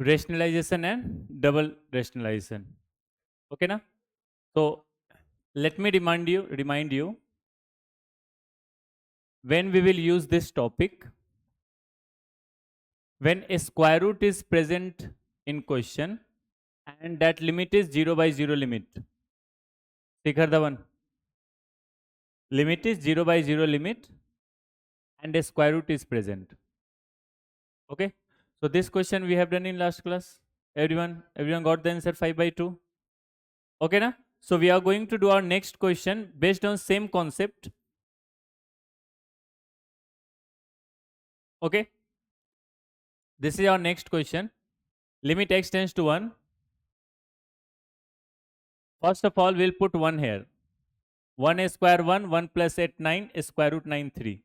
rationalization and double rationalization. Okay na? So let me remind you when we will use this topic. When a square root is present in question and that limit is 0 by 0 limit. Shikhar Dhawan. Limit is 0 by 0 limit and a square root is present. Okay. So this question we have done in last class. Everyone got the answer 5 by 2. Okay na? So we are going to do our next question based on same concept. Okay. This is our next question. Limit x tends to 1. First of all, we'll put 1 here. 1 a square 1, 1 plus 8, 9, a square root 9, 3.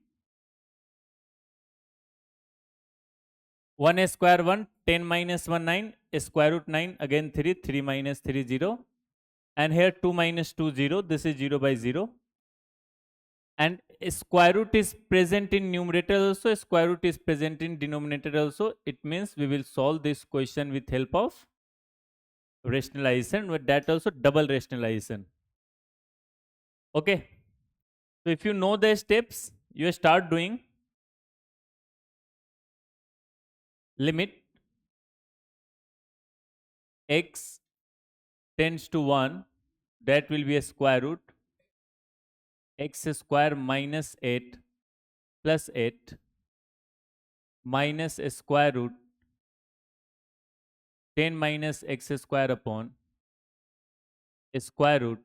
1 a square 1, 10 minus 1, 9, a square root 9, again 3, 3 minus 3, 0. And here 2 minus 2, 0. This is 0 by 0. And a square root is present in numerator also, a square root is present in denominator also. It means we will solve this question with help of rationalization, with that also double rationalization. Okay. So if you know the steps, you start doing. Limit x tends to 1, that will be a square root x square minus 8 plus 8 minus a square root 10 minus x square upon a square root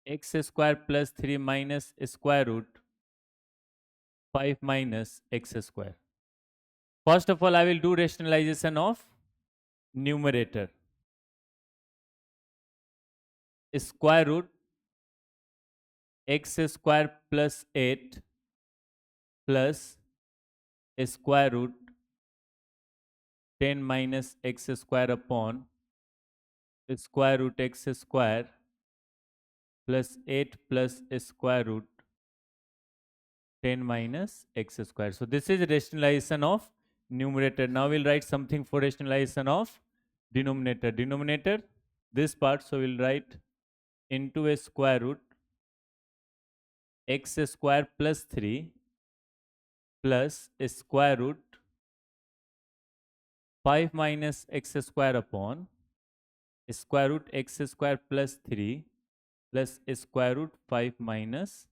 x square plus 3 minus a square root 5 minus x square. First of all, I will do rationalization of numerator. Square root x square plus 8 plus a square root 10 minus x square upon square root x square plus 8 plus square root 10 minus x square. So this is rationalization of numerator. Now we'll write something for rationalization of denominator. Denominator, this part, so we'll write into a square root x square plus 3 plus a square root 5 minus x square upon square root x square plus 3 plus square root 5 minus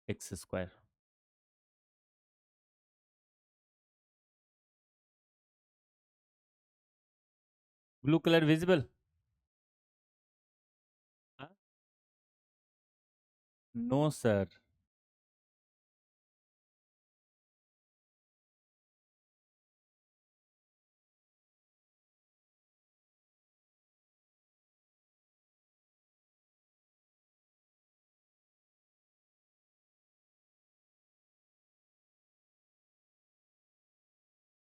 x square. Blue color visible? Huh? No, sir.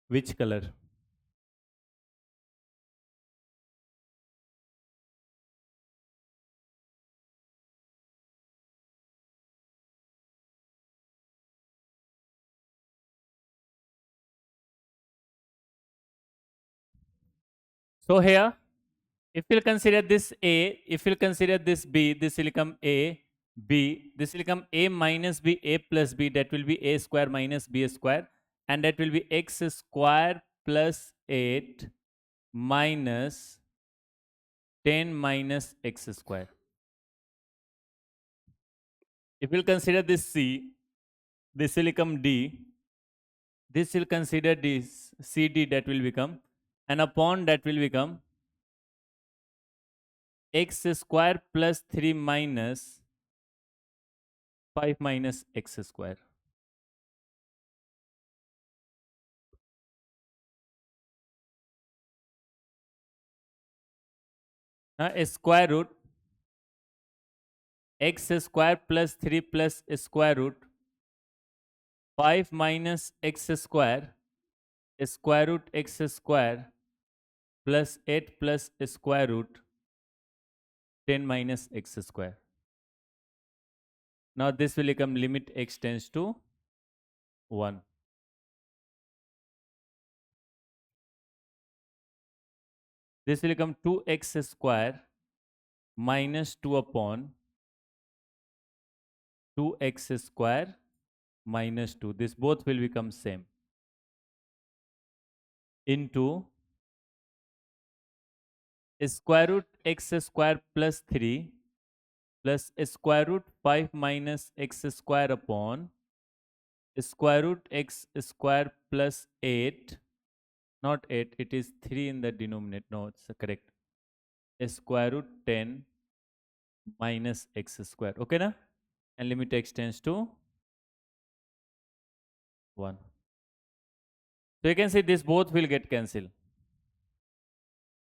Which color? So here, if we'll consider this A, if we'll consider this B, this will become A, B, this will become A minus B, A plus B, that will be A square minus B square, and that will be x square plus 8 minus 10 minus x square. If we'll consider this C, this will become D, this will consider this CD, that will become, and upon that will become x square plus 3 minus 5 minus x square. A square root x square plus 3 plus square root 5 minus x square root x square plus 8 plus square root 10 minus x square. Now this will become limit x tends to 1. This will become 2x square minus 2 upon 2x square minus 2. This both will become same. Into square root x square plus 3 plus square root 5 minus x square upon square root x square plus 8. Not 8, it is 3 in the denominator. No, it's correct. Square root 10 minus x square. Okay, na? And limit extends to 1. So you can see this both will get cancelled.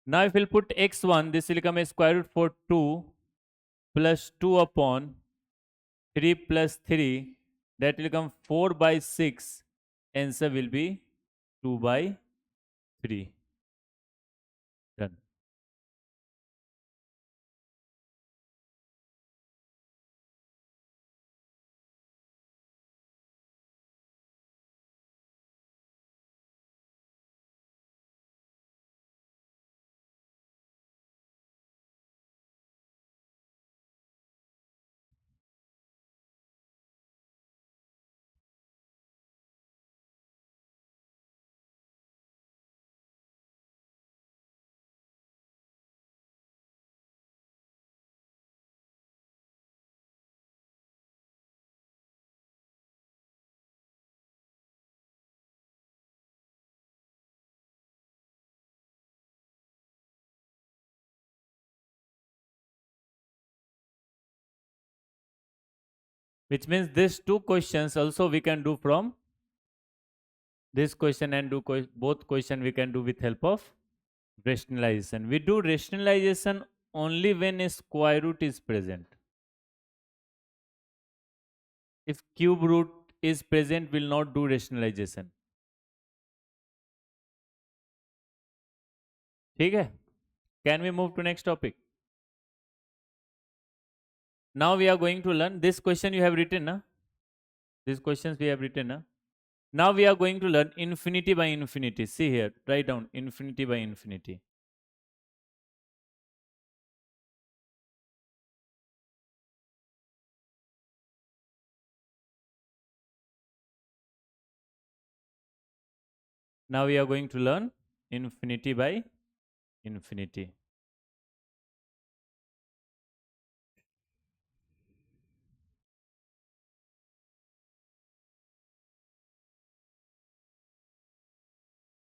Now if we'll put x1, this will become a square root for 2 plus 2 upon 3 plus 3. That will become 4 by 6. Answer will be 2 by 3. Done. Which means these two questions also we can do from this question and do both question we can do with help of rationalization. We do rationalization only when a square root is present. If cube root is present, will not do rationalization. ठीक है? Can we move to next topic? Now we are going to learn this question you have written. Na? These questions we have written. Na? Now we are going to learn infinity by infinity. See here, write down infinity by infinity. Now we are going to learn infinity by infinity.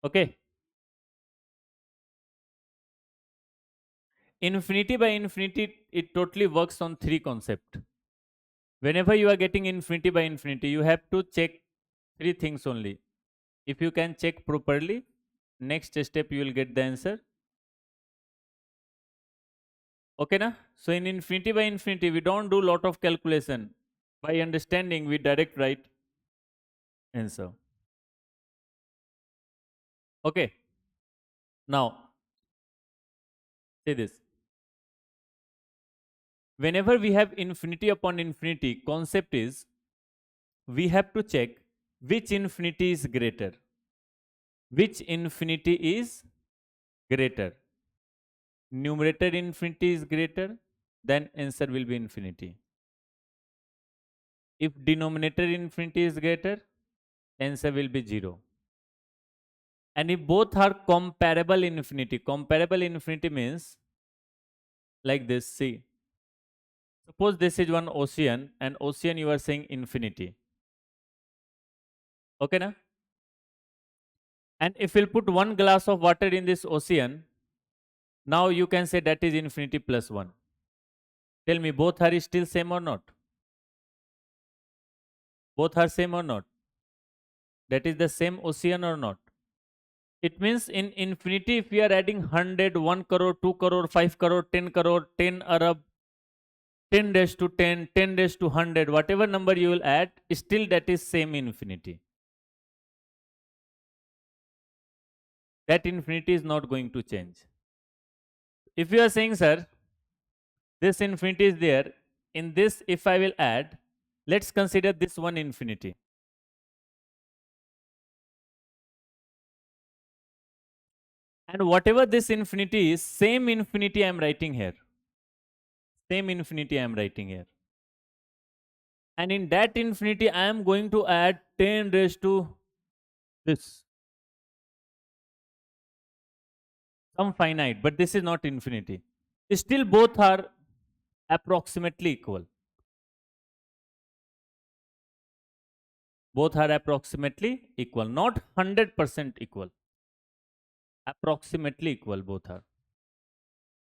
Okay. Infinity by infinity, it totally works on three concepts. Whenever you are getting infinity by infinity, you have to check three things only. If you can check properly, next step you will get the answer. Okay, na? So in infinity by infinity, we don't do lot of calculation. By understanding, we direct write answer. Okay. Now, say this. Whenever we have infinity upon infinity, concept is we have to check which infinity is greater. Which infinity is greater? Numerator infinity is greater, then answer will be infinity. If denominator infinity is greater, answer will be 0. And if both are comparable infinity means like this, see. Suppose this is one ocean and ocean you are saying infinity. Okay, na? And if we'll put one glass of water in this ocean, now you can say that is infinity plus 1. Tell me, both are still same or not? Both are same or not? That is the same ocean or not? It means in infinity, if we are adding 100, 1 crore, 2 crore, 5 crore, 10 arab, 10 dash to 10, 10 dash to 100, whatever number you will add, still that is same infinity. That infinity is not going to change. If you are saying, sir, this infinity is there, in this if I will add, let's consider this one infinity. And whatever this infinity is, same infinity I am writing here. Same infinity I am writing here. And in that infinity, I am going to add 10 raised to this. Some finite, but this is not infinity. Still both are approximately equal. Both are approximately equal, not 100% equal. Approximately equal both are.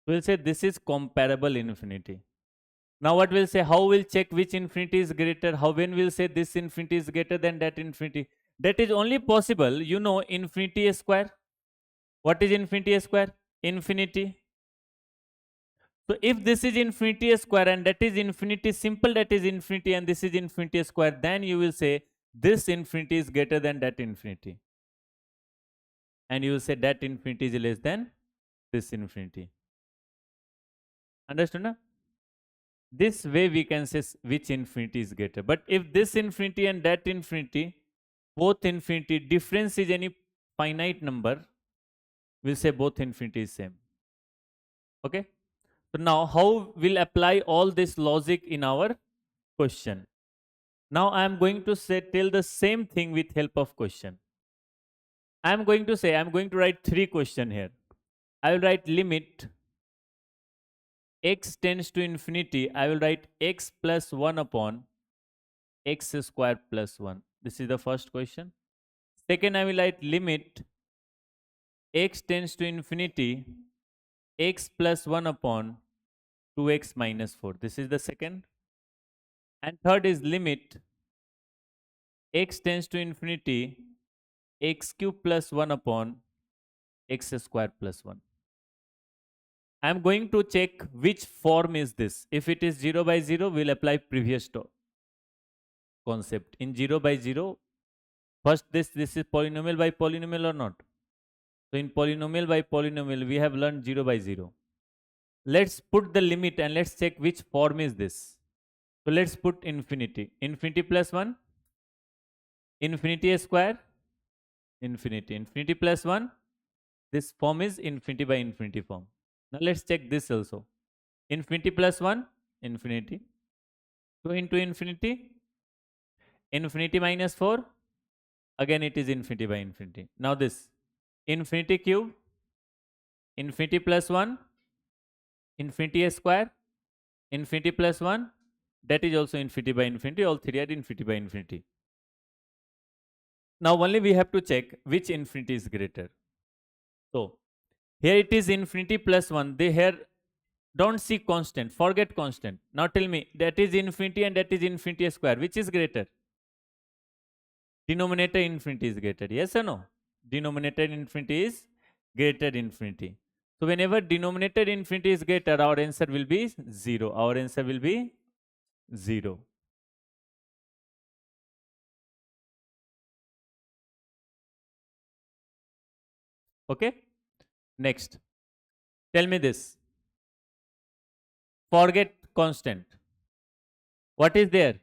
We'll say this is comparable infinity. Now what we'll say, how we'll check which infinity is greater, how when we'll say this infinity is greater than that infinity. That is only possible, you know, infinity square. What is infinity square? Infinity. So if this is infinity square and that is infinity, simple that is infinity and this is infinity square, then you will say this infinity is greater than that infinity. And you will say that infinity is less than this infinity. Understood? Na? This way we can say which infinity is greater. But if this infinity and that infinity, both infinity, difference is any finite number, we'll say both infinity is same. Okay? So now how we'll apply all this logic in our question? Now I am going to say tell the same thing with help of question. I am going to say, I am going to write three questions here. I will write limit x tends to infinity. I will write x plus 1 upon x square plus 1. This is the first question. Second, I will write limit x tends to infinity, x plus 1 upon 2x minus 4. This is the second. And third is limit x tends to infinity, x cube plus 1 upon x square plus 1. I am going to check which form is this. If it is 0 by 0, we'll apply previous concept. In 0 by 0, first this is polynomial by polynomial or not? So in polynomial by polynomial, we have learned 0 by 0. Let's put the limit and let's check which form is this. So let's put infinity. Infinity plus 1, infinity square, infinity. Infinity plus 1, this form is infinity by infinity form. Now let's check this also. Infinity plus 1, infinity. 2 into infinity, infinity minus 4, again it is infinity by infinity. Now this, infinity cube, infinity plus 1, infinity square, infinity plus 1, that is also infinity by infinity. All three are infinity by infinity. Now only we have to check which infinity is greater. So here it is infinity plus 1. They here don't see constant, forget constant. Now tell me, that is infinity and that is infinity square. Which is greater? Denominator infinity is greater. Yes or no? Denominator infinity is greater infinity. So whenever denominator infinity is greater, our answer will be 0. Our answer will be 0. Okay? Next. Tell me this. Forget constant. What is there?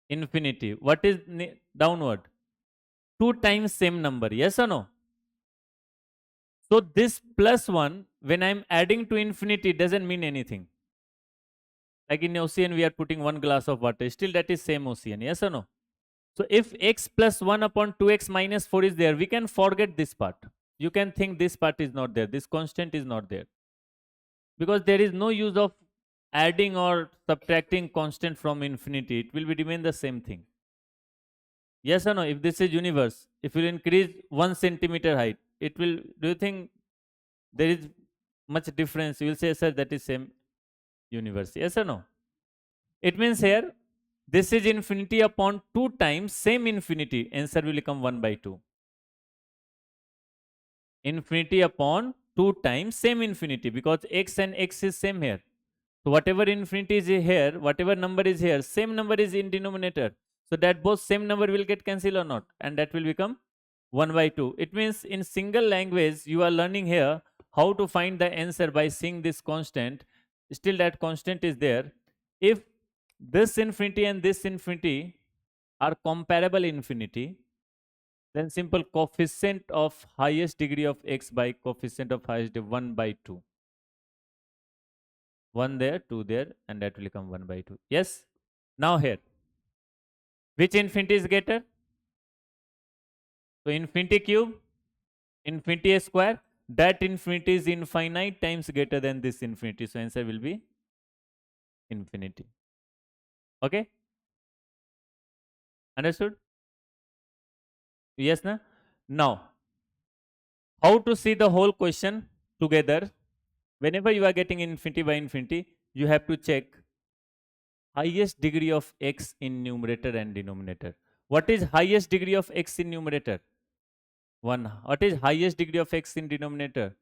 Infinity. What is downward? 2 times same number. Yes or no? So this plus 1, when I am adding to infinity, doesn't mean anything. Like in ocean, we are putting 1 glass of water. Still that is same ocean. Yes or no? So if x plus 1 upon 2x minus 4 is there, we can forget this part. You can think this part is not there. This constant is not there. Because there is no use of adding or subtracting constant from infinity. It will be remain the same thing. Yes or no? If this is universe, if you increase 1 centimeter height, it will, do you think there is much difference? You will say, sir, that is same universe. Yes or no? It means here, this is infinity upon 2 times same infinity. Answer will become 1 by 2. Infinity upon 2 times same infinity, because x and x is same here. So whatever infinity is here, whatever number is here, same number is in denominator. So that both same number will get cancelled or not, and that will become 1 by 2. It means in single language you are learning here how to find the answer by seeing this constant. Still that constant is there. If this infinity and this infinity are comparable infinity, Then simple coefficient of highest degree of x by coefficient of highest degree 1 by 2. 1 there, 2 there, and that will become 1 by 2. Yes? Now here, which infinity is greater? So infinity cube, infinity square, that infinity is infinite times greater than this infinity. So answer will be infinity. Okay? Understood? Yes, na? Now, how to see the whole question together? Whenever you are getting infinity by infinity, you have to check highest degree of x in numerator and denominator. What is highest degree of x in numerator? 1. What is highest degree of x in denominator?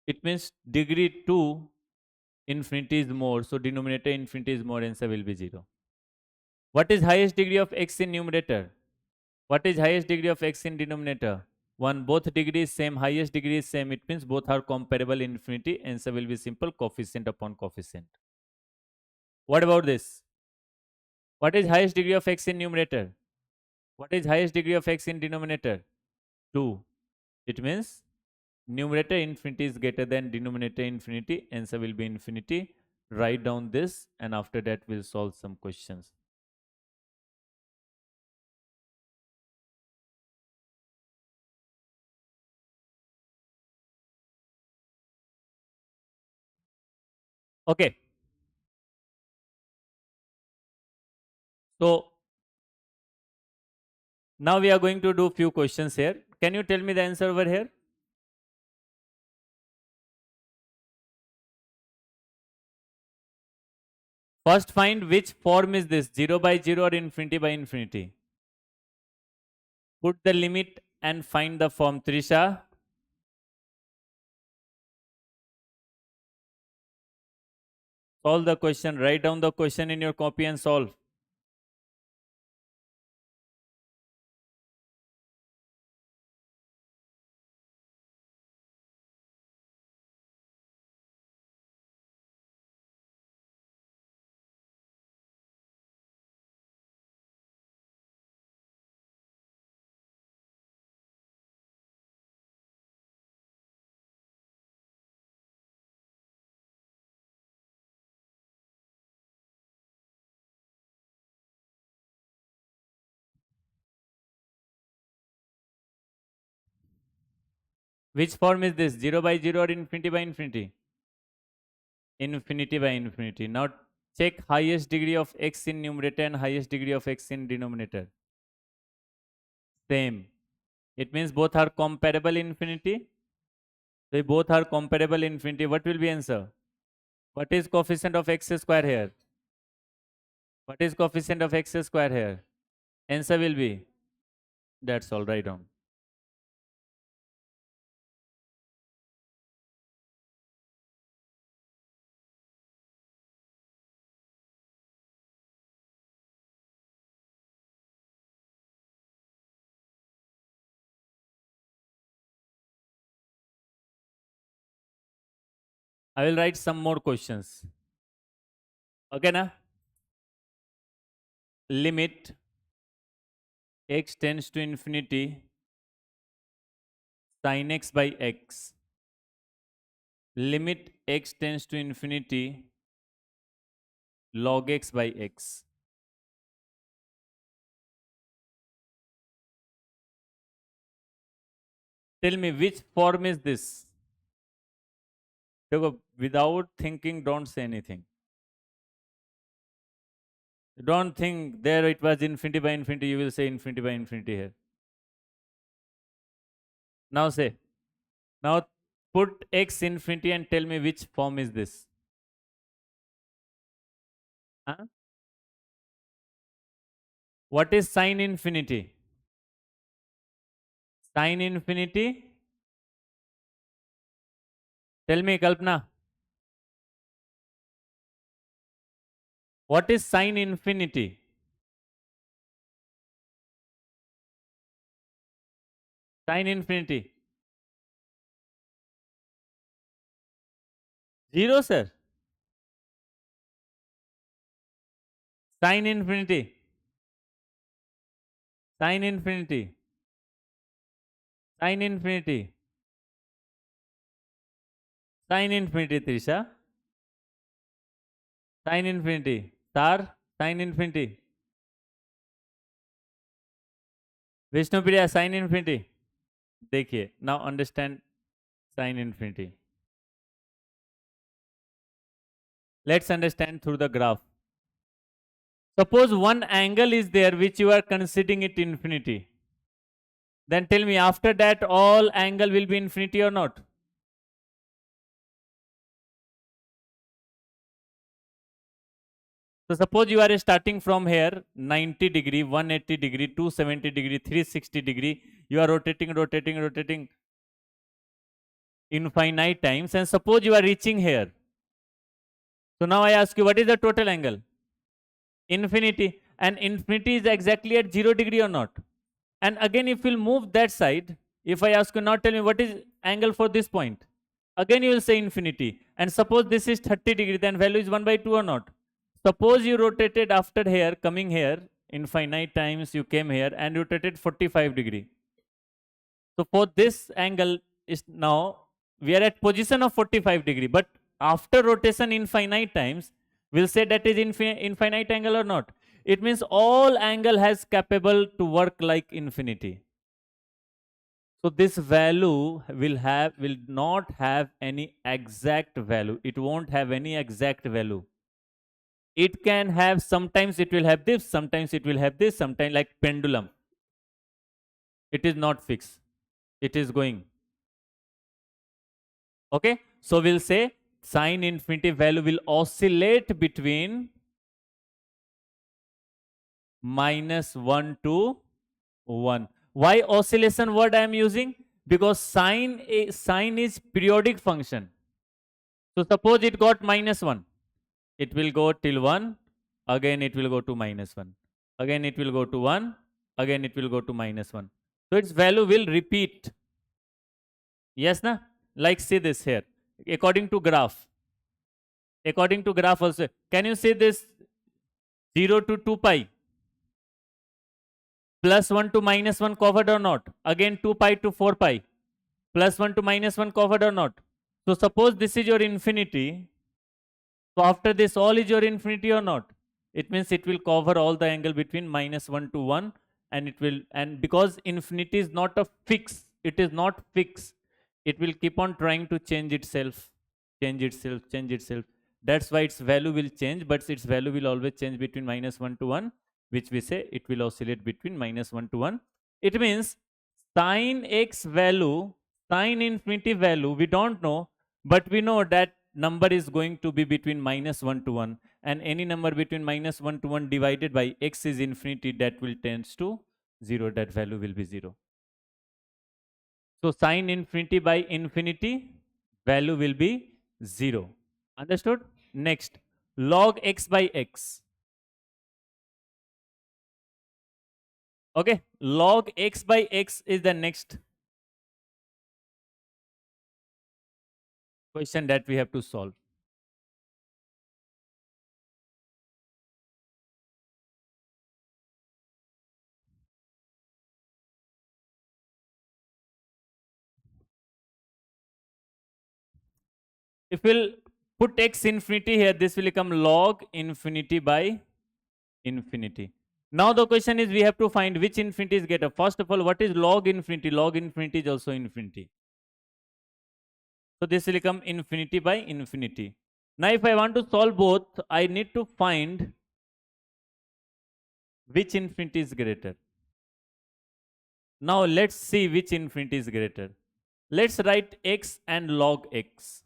It means degree 2 infinity is more. So denominator infinity is more. Answer will be 0. What is highest degree of x in numerator? What is highest degree of x in denominator? 1. Both degrees same. Highest degree is same. It means both are comparable infinity. Answer will be simple. Coefficient upon coefficient. What about this? What is highest degree of x in numerator? What is highest degree of x in denominator? 2. It means numerator infinity is greater than denominator infinity. Answer will be infinity. Write down this and after that we'll solve some questions. Okay. So now we are going to do few questions here. Can you tell me the answer over here? First find which form is this, 0 by 0 or infinity by infinity. Put the limit and find the form. Trisha, solve the question. Write down the question in your copy and solve. Which form is this, 0 by 0 or infinity by infinity? Infinity by infinity. Now check highest degree of x in numerator and highest degree of x in denominator. Same. It means both are comparable infinity. They both are comparable infinity. What will be answer? What is coefficient of x square here? What is coefficient of x square here? Answer will be, that's all, write down. I will write some more questions. Okay, na? Limit x tends to infinity sin x by x. Limit x tends to infinity log x by x. Tell me which form is this? Without thinking, don't say anything. Don't think there it was infinity by infinity, you will say infinity by infinity here. Now say. Now put x infinity and tell me which form is this. Huh? What is sin infinity? Sin infinity? Tell me, Kalpana. What is sin infinity? Sin infinity. 0, sir. Sin infinity. Sin infinity. Sin infinity. Sin infinity, Trisha. Sin infinity. Tar, sin infinity. Vishnupriya, sin infinity. देखिए, now understand sin infinity. Let's understand through the graph. Suppose one angle is there which you are considering it infinity. Then tell me, after that all angle will be infinity or not? So suppose you are starting from here 90 degree, 180 degree, 270 degree, 360 degree. You are rotating infinite times, and suppose you are reaching here. So now I ask you, what is the total angle? Infinity. And infinity is exactly at 0 degree or not? And again, if we'll move that side, if I ask you now, tell me what is angle for this point? Again, you will say infinity. And suppose this is 30 degree, then value is 1 by 2 or not? Suppose you rotated after here, coming here, infinite times you came here and rotated 45 degree. So for this angle is now, we are at position of 45 degree, but after rotation infinite times, we'll say that is infinite angle or not. It means all angle has capable to work like infinity. So this value will not have any exact value. It won't have any exact value. It can have, sometimes it will have this, sometimes it will have this, sometimes like pendulum. It is not fixed. It is going. Okay. So we'll say sin infinity value will oscillate between -1 to 1. Why oscillation word I am using? Because sine is periodic function. So suppose it got -1. It will go till 1. Again it will go to -1. Again it will go to 1. Again it will go to -1. So its value will repeat. Yes, na? Like see this here. According to graph. According to graph also. Can you see this 0 to 2 pi? Plus 1 to -1 covered or not? Again 2 pi to 4 pi. Plus 1 to -1 covered or not? So suppose this is your infinity. So after this all is your infinity or not? It means it will cover all the angle between -1 to 1, and it will, and because infinity is not a fix, it is not fixed. It will keep on trying to change itself, change itself. That's why its value will change, but its value will always change between -1 to 1, which we say it will oscillate between -1 to 1. It means sin x value, sin infinity value, we don't know, but we know that number is going to be between -1 to 1, and any number between -1 to 1 divided by x is infinity, that will tends to 0, that value will be 0. So sin infinity by infinity value will be 0. Understood? Next, log x by x. Okay, log x by x is the next question that we have to solve. If we'll put x infinity here, this will become log infinity by infinity. Now the question is, we have to find which infinity is greater. First of all, what is log infinity? Log infinity is also infinity. So this will become infinity by infinity. Now if I want to solve both, I need to find which infinity is greater. Now let's see which infinity is greater. Let's write x and log x.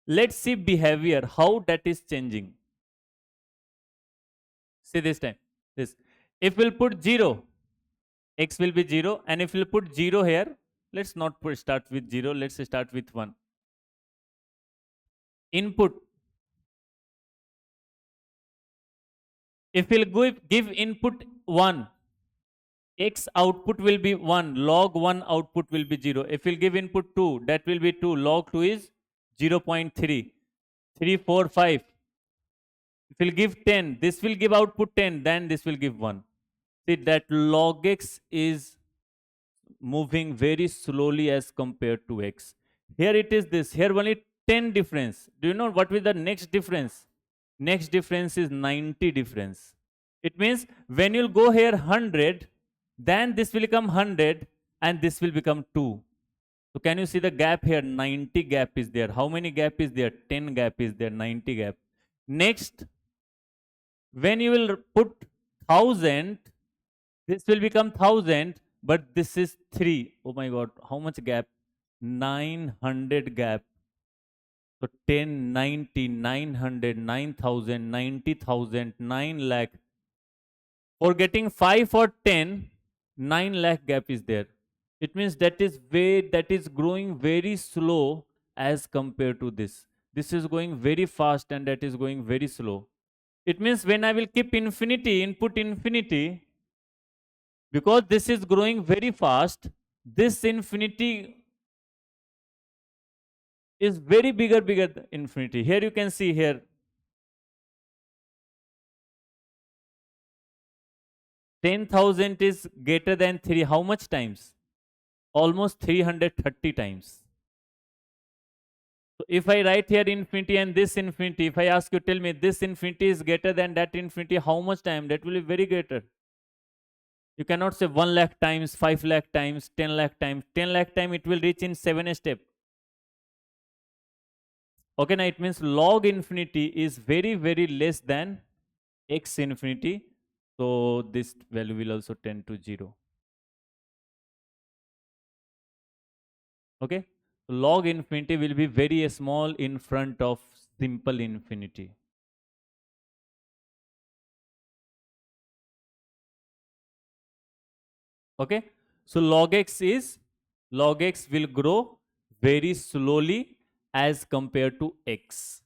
Let's see behavior, how that is changing. See this time. This. If we'll put 0, x will be 0, and if we'll put 0 here, let's not start with 0, let's start with 1. Input. If we'll give input 1, x output will be 1, log 1 output will be 0. If we'll give input 2, that will be 2, log 2 is 0 0.3. 3, 4, 5. If we'll give 10, this will give output 10, then this will give 1. See that log x is moving very slowly as compared to x. Here it is this. Here only 10 difference. Do you know what will the next difference? Next difference is 90 difference. It means when you'll go here 100, then this will become 100 and this will become 2. So can you see the gap here? 90 gap is there. How many gap is there? 10 gap is there. 90 gap. Next, when you will put 1000, this will become 1000, but this is 3. Oh my god, how much gap? 900 gap. So 10, 90, 900, 9000, 90,000, 9 lakh. For getting 5 or 10, 9 lakh gap is there. It means that is growing very slow as compared to this. This is going very fast and that is going very slow. It means when I will keep infinity, input infinity, because this is growing very fast, this infinity is very bigger than infinity. Here you can see here 10,000 is greater than 3. How much times? Almost 330 times. So if I write here infinity and this infinity, if I ask you, tell me this infinity is greater than that infinity, how much time? That will be very greater. You cannot say 1 lakh times, 5 lakh times, 10 lakh times. 10 lakh time it will reach in 7 steps. Okay, now it means log infinity is very less than x infinity. So this value will also tend to 0. Okay, log infinity will be very small in front of simple infinity. Okay, so log x will grow very slowly as compared to x.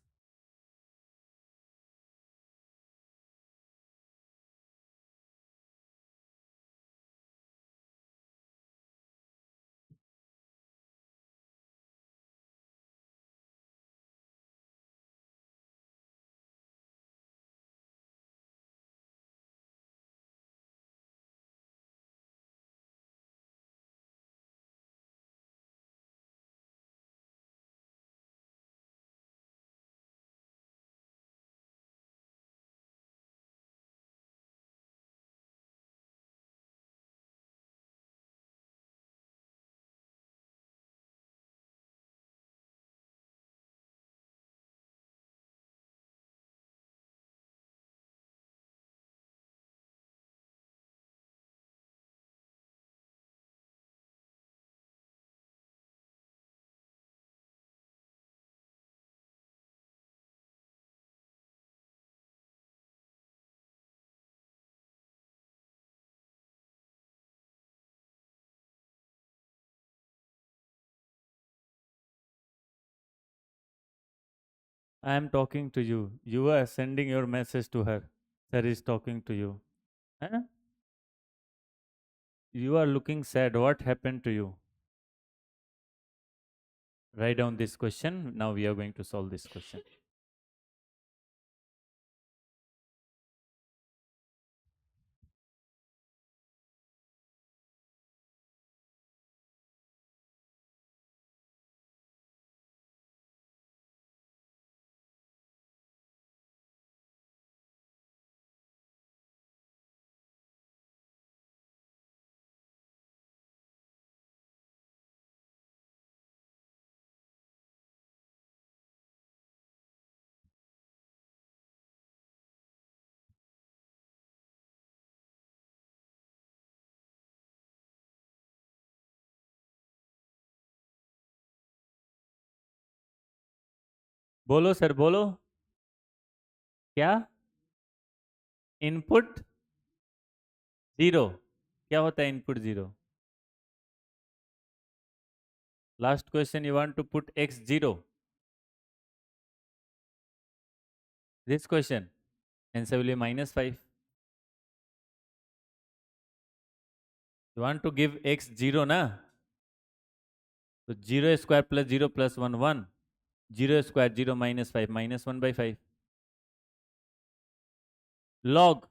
I am talking to you. You are sending your message to her. Sir is talking to you. Huh? You are looking sad. What happened to you? Write down this question. Now we are going to solve this question. बोलो sir बोलो. क्या? Input zero. क्या होता है input zero? Last question, you want to put x 0. This question, answer will be -5. You want to give x 0, na? So 0 square plus 0 plus 1, 1. 0 square, 0 minus 5, minus 1 by 5. Log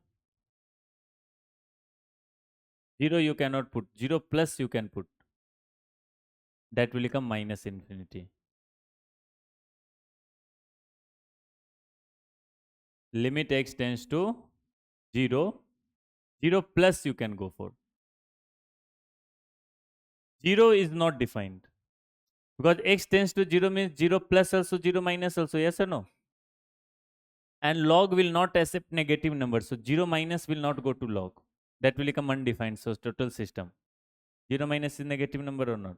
0 you cannot put. 0 plus you can put. That will become minus infinity. Limit x tends to 0. 0 plus you can go for. 0 is not defined. Because x tends to 0 means 0 plus also 0 minus also. Yes or no? And log will not accept negative numbers. So 0 minus will not go to log. That will become undefined. So total system. 0 minus is negative number or not?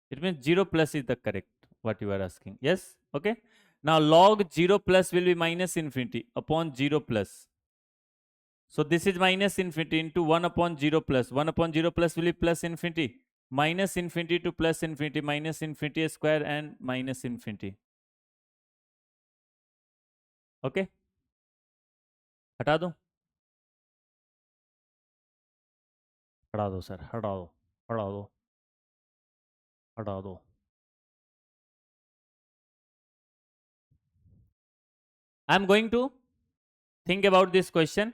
It means 0 plus is the correct what you are asking. Yes? Okay. Now log 0 plus will be minus infinity upon 0 plus. So this is minus infinity into 1 upon 0 plus. 1 upon 0 plus will be plus infinity. Minus infinity to plus infinity. Minus infinity square and minus infinity. Okay. हटा दूं? हटा दो sir, हटा दो, हटा दो, हटा दो. I'm going to think about this question.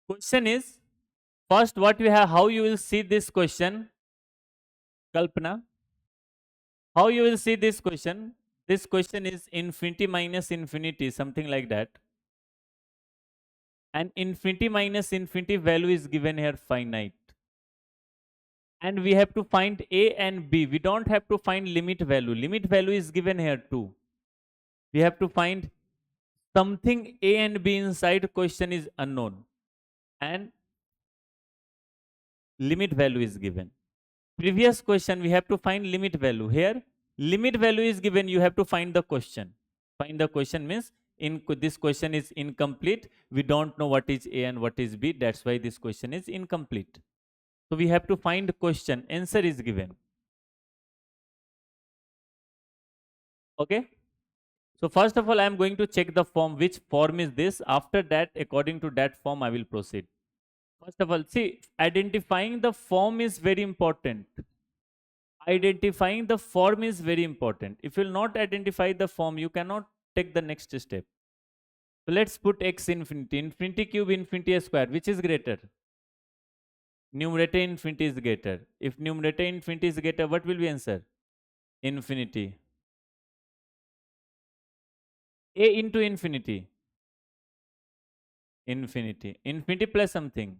Question is, first what you have, how you will see this question, Kalpana, how you will see this question. This question is infinity minus infinity, something like that. And infinity minus infinity value is given here finite. And we have to find a and b. We don't have to find limit value. Limit value is given here too. We have to find something a and b inside question is unknown. And limit value is given. Previous question we have to find limit value. Here limit value is given, you have to find the question. Find the question means this question is incomplete. We don't know what is A and what is B. That's why this question is incomplete. So we have to find the question. Answer is given. Okay. So first of all, I am going to check the form. Which form is this? After that, according to that form, I will proceed. First of all, see, identifying the form is very important. Identifying the form is very important. If you will not identify the form, you cannot take the next step. So let's put x infinity. Infinity cube, infinity square. Which is greater? Numerator infinity is greater. If numerator infinity is greater, what will be answer? Infinity. A into infinity. Infinity. Infinity plus something.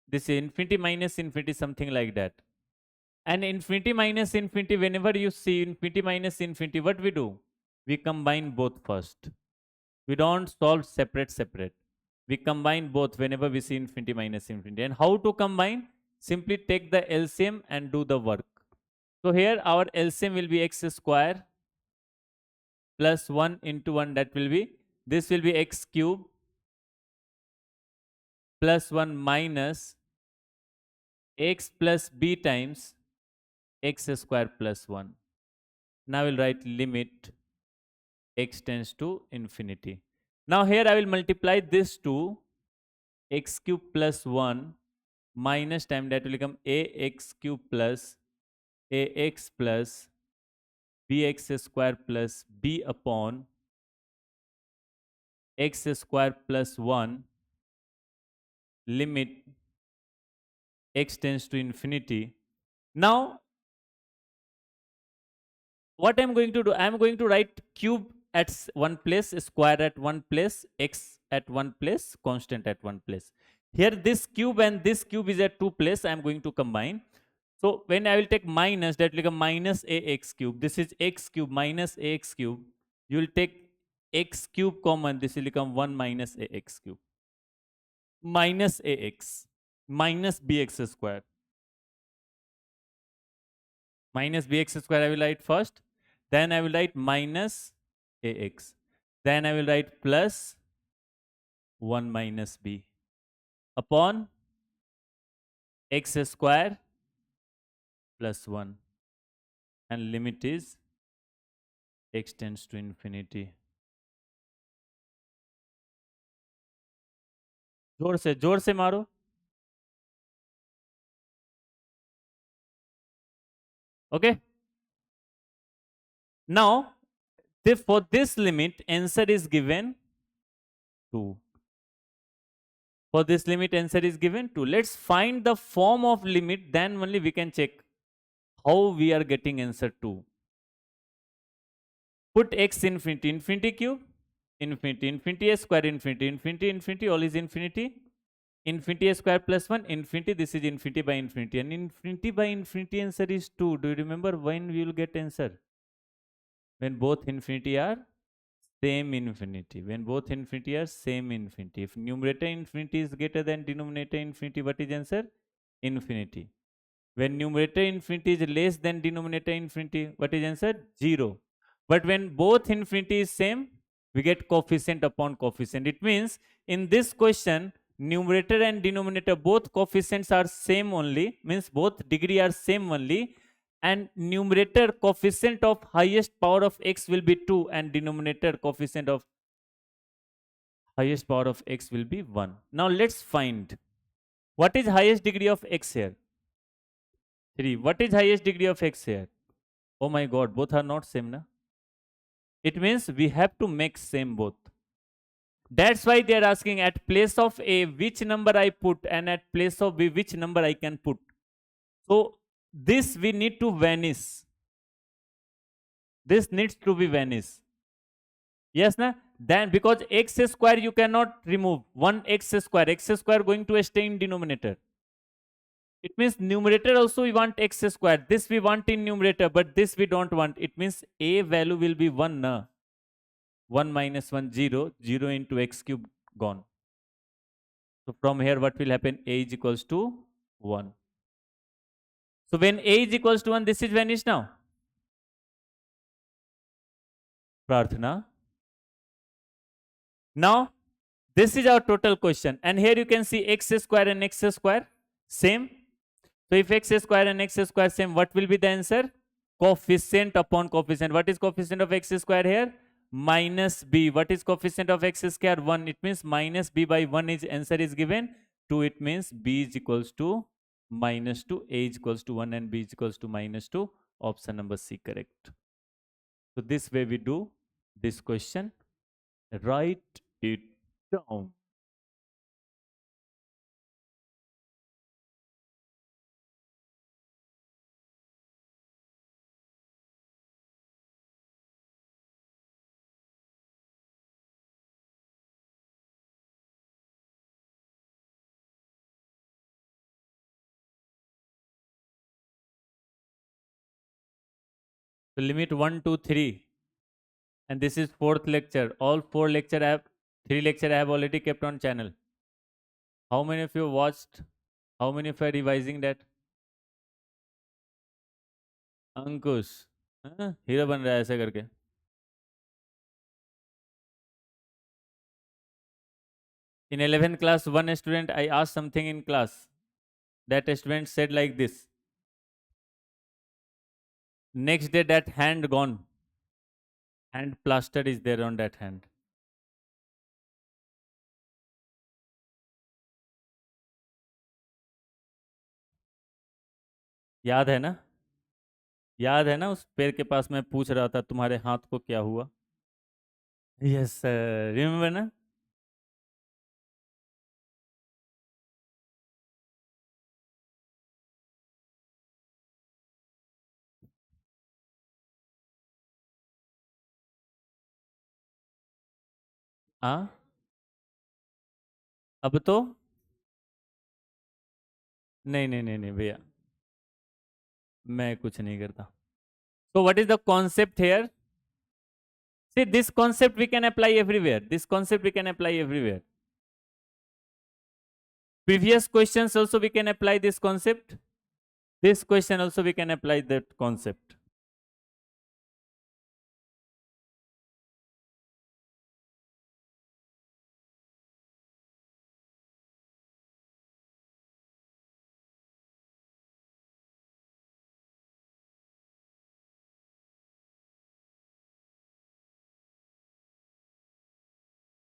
This is infinity minus infinity, something like that. And infinity minus infinity, whenever you see infinity minus infinity, what we do? We combine both first. We don't solve separate. We combine both whenever we see infinity minus infinity. And how to combine? Simply take the LCM and do the work. So here our LCM will be x square plus 1 into 1, that will be, this will be x cube plus 1 minus x plus b times x square plus 1. Now I will write limit x tends to infinity. Now here I will multiply this to x cube plus 1 minus time, that will become ax cube plus ax plus bx square plus b upon x square plus 1 limit x tends to infinity. Now what I'm going to do, I'm going to write cube at one place, square at one place, x at one place, constant at one place. Here this cube and this cube is at two place, I'm going to combine. So when I will take minus, that will become minus ax cube. This is x cube minus ax cube. You will take x cube common, this will become 1 minus ax cube. Minus ax, minus bx square. Minus bx square I will write first. Then I will write minus ax. Then I will write plus 1 minus b upon x square plus 1. And limit is x tends to infinity. जोर से मारो. Okay. Now, for this limit, answer is given 2. For this limit, answer is given 2. Let's find the form of limit, then only we can check how we are getting answer 2. Put x infinity, infinity cube, infinity, infinity a square, infinity, infinity, infinity, all is infinity. Infinity a square plus 1, infinity, this is infinity by infinity. And infinity by infinity answer is 2. Do you remember when we will get answer? When both infinity are same infinity. When both infinity are same infinity. If numerator infinity is greater than denominator infinity, what is answer? Infinity. When numerator infinity is less than denominator infinity, what is answer? 0. But when both infinity is same, we get coefficient upon coefficient. It means in this question, numerator and denominator both coefficients are same only, means both degree are same only, and numerator coefficient of highest power of x will be 2 and denominator coefficient of highest power of x will be 1. Now let's find what is highest degree of x here? 3. What is highest degree of x here? Oh my god, both are not same, na? It means we have to make same both. That's why they are asking at place of A which number I put and at place of B which number I can put. So this we need to vanish. This needs to be vanished. Yes, na? Then because x square you cannot remove. 1x square. X square going to stay in denominator. It means numerator also we want x square. This we want in numerator, but this we don't want. It means a value will be 1. Na? 1 minus 1, 0. 0 into x cube gone. So from here what will happen? A is equals to 1. So when a is equals to 1, this is vanished now. Prarthana. Now this is our total question. And here you can see x square and x square same. So if x square and x square same, what will be the answer? Coefficient upon coefficient. What is coefficient of x square here? Minus b. What is coefficient of x square? 1. It means minus b by 1 is answer is given. 2. It means b is equals to minus 2. A is equals to 1 and b is equals to minus 2. Option number C correct. So this way we do this question. Write it down. So limit 1, 2, 3. And this is fourth lecture. All 4 lecture I have, 3 lecture I have already kept on channel. How many of you watched? How many of you are revising that? अंकुश हाँ? Hero बन रहा है ऐसे करके. In 11th class, one student, I asked something in class. That student said like this. Next day, that hand gone. Hand plaster is there on that hand. याद है ना? याद है ना उस पैर के पास मैं पूछ रहा था तुम्हारे हाथ को क्या हुआ? Yes, sir. Remember ना? हाँ? अब तो नहीं नहीं नहीं नहीं भैया मैं कुछ नहीं करता. So what is the concept here? See, this concept we can apply everywhere. This concept we can apply everywhere. Previous questions also we can apply this concept. This question also we can apply that concept.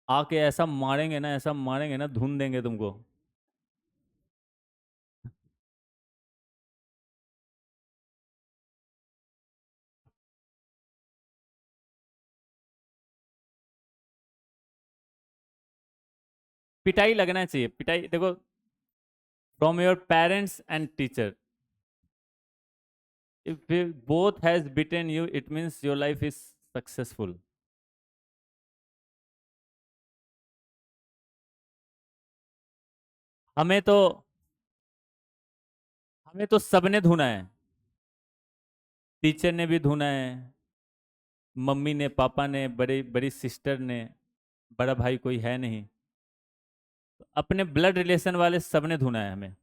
आके ऐसा मारेंगे ना धुन देंगे तुमको. पिटाई लगना चाहिए, पिटाई देखो, from your parents and teacher, if both has beaten you, it means your life is successful. हमें तो हमें तो सबने धुना है, टीचर ने भी धुना है, मम्मी ने, पापा ने, बड़ी बड़ी सिस्टर ने, बड़ा भाई कोई है नहीं, अपने ब्लड रिलेशन वाले सबने धुना है हमें।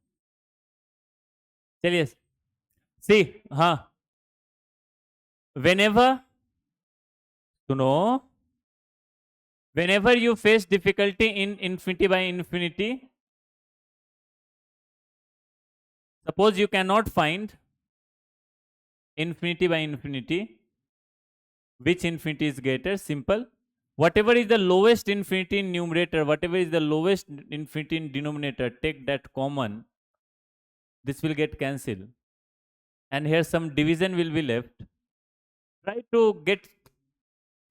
चलिए सी, हाँ, whenever, सुनो, whenever you face difficulty in infinity by infinity, suppose you cannot find infinity by infinity, which infinity is greater? Simple. Whatever is the lowest infinity in numerator, whatever is the lowest infinity in denominator, take that common. This will get cancelled. And here some division will be left. Try to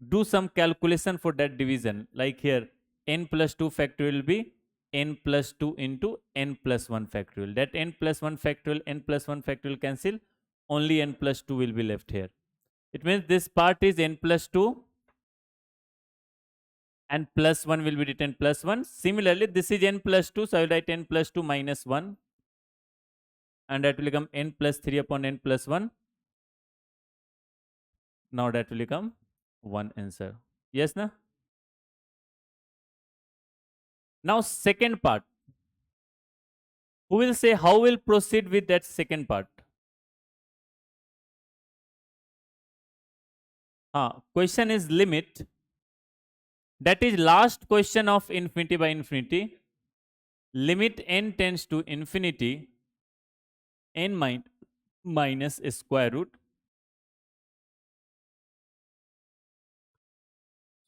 do some calculation for that division. Like here, n plus 2 factorial will be n plus 2 into n plus 1 factorial. That n plus 1 factorial, n plus 1 factorial cancel. Only n plus 2 will be left here. It means this part is n plus 2 and plus 1 will be written plus 1. Similarly, this is n plus 2, so I will write n plus 2 minus 1, and that will become n plus 3 upon n plus 1. Now that will become 1 answer. Yes, na? Now second part. Who will say how will proceed with that second part? Question is limit. That is last question of infinity by infinity. Limit n tends to infinity, n minus square root.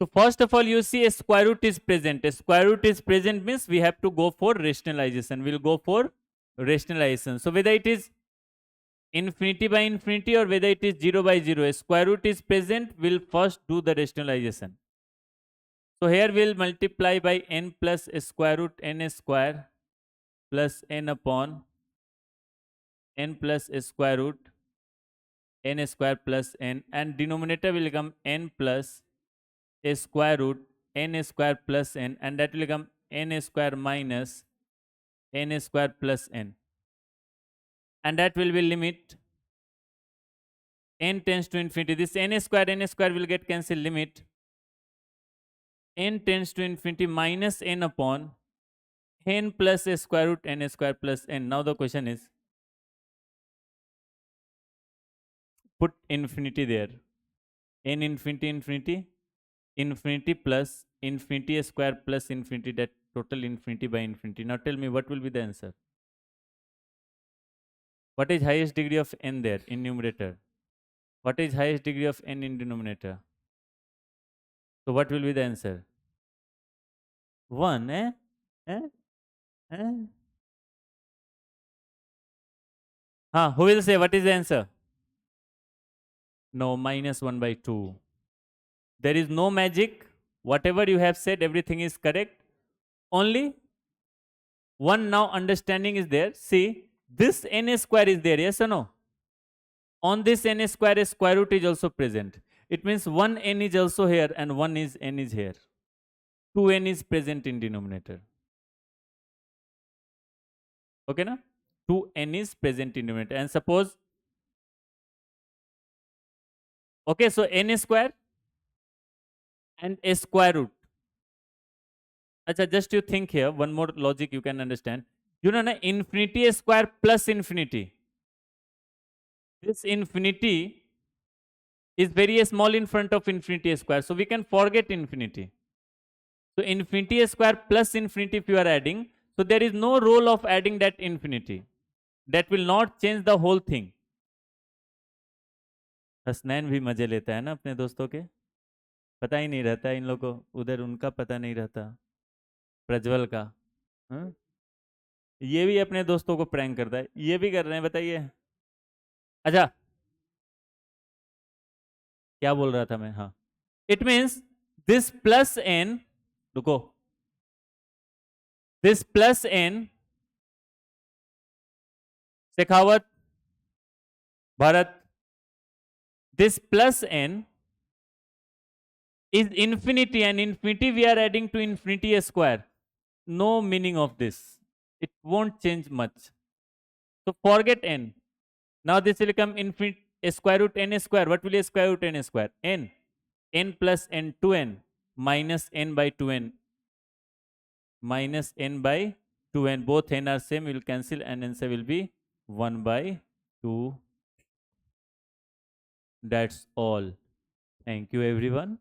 So first of all, you see a square root is present. A square root is present means we have to go for rationalization. We'll go for rationalization. So whether it is infinity by infinity or whether it is 0 by 0, a square root is present, we'll first do the rationalization. So here we'll multiply by n plus square root n square plus n upon n plus square root n square plus n, and denominator will become n plus a square root n square plus n, and that will become n square minus n square plus n, and that will be limit n tends to infinity. This n square will get cancelled. Limit n tends to infinity minus n upon n plus a square root n square plus n. Now the question is, put infinity there. N infinity infinity infinity plus infinity square plus infinity, that total infinity by infinity. Now tell me what will be the answer. What is highest degree of n there in numerator? What is highest degree of n in denominator? So what will be the answer? 1, eh? Eh? Eh? Who will say what is the answer? No, minus 1 by 2. There is no magic. Whatever you have said, everything is correct. Only one now understanding is there. See, this n square is there, yes or no? On this n square, a square root is also present. It means one n is also here and one is n is here. 2n is present in denominator. Okay, na? 2n is present in denominator. And suppose, okay, so n square and a square root. Achha, just you think here, one more logic you can understand. You know, na, infinity square plus infinity. This infinity is very small in front of infinity square. So we can forget infinity. So infinity square plus infinity if you are adding, so there is no role of adding that infinity. That will not change the whole thing. Hasnain भी मजे लेता है ना अपने दोस्तों के, पता ही नहीं रहता इन लोगों को, उधर उनका पता नहीं रहता, प्रज्वल का। हाँ? ये भी अपने दोस्तों को प्रैंक करता है, ये भी कर रहे हैं, बताइए। अच्छा, क्या बोल रहा था मैं? हाँ, it means this plus N, रुको, This plus n, Shekhawat, Bharat, this plus n is infinity, and infinity we are adding to infinity a square. No meaning of this. It won't change much. So forget n. Now this will become infinite a square root n square. What will be a square root n square? N. N plus n 2n minus n by 2n minus n by 2n. Both n are same. Will cancel and answer will be 1 by 2. That's all. Thank you everyone.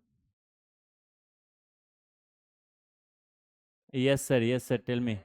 Yes sir. Yes sir. Tell me.